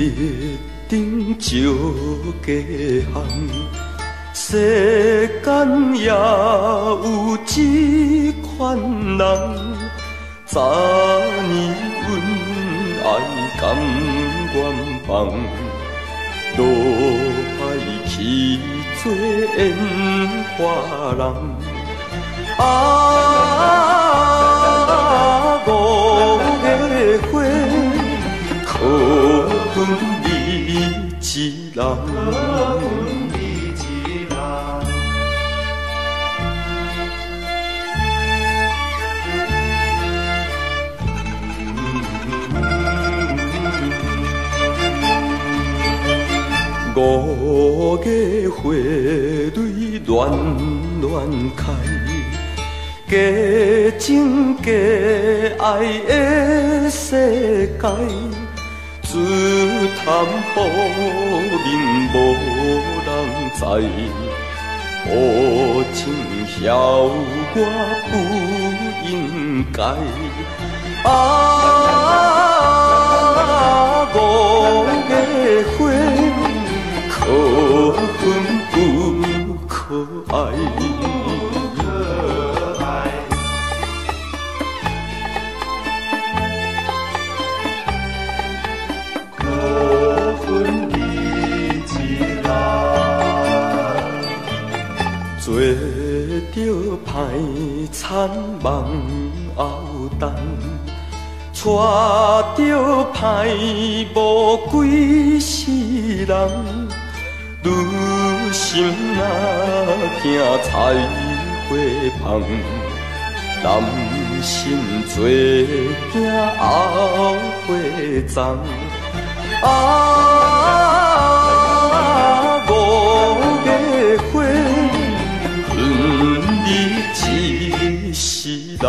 日顶照家项，世间也有这款人，早年恩爱甘愿放，落歹去做烟花人。五月花，可恨你一人。五月花蕊乱乱开，假情假爱的世界，自叹好人无人知，无情晓我不应该。五月花，可恨不可爱。做着歹惨梦后等，带着歹无几世人，女心若惊菜花香，男心做惊后花丛。五月花，恨你一世人。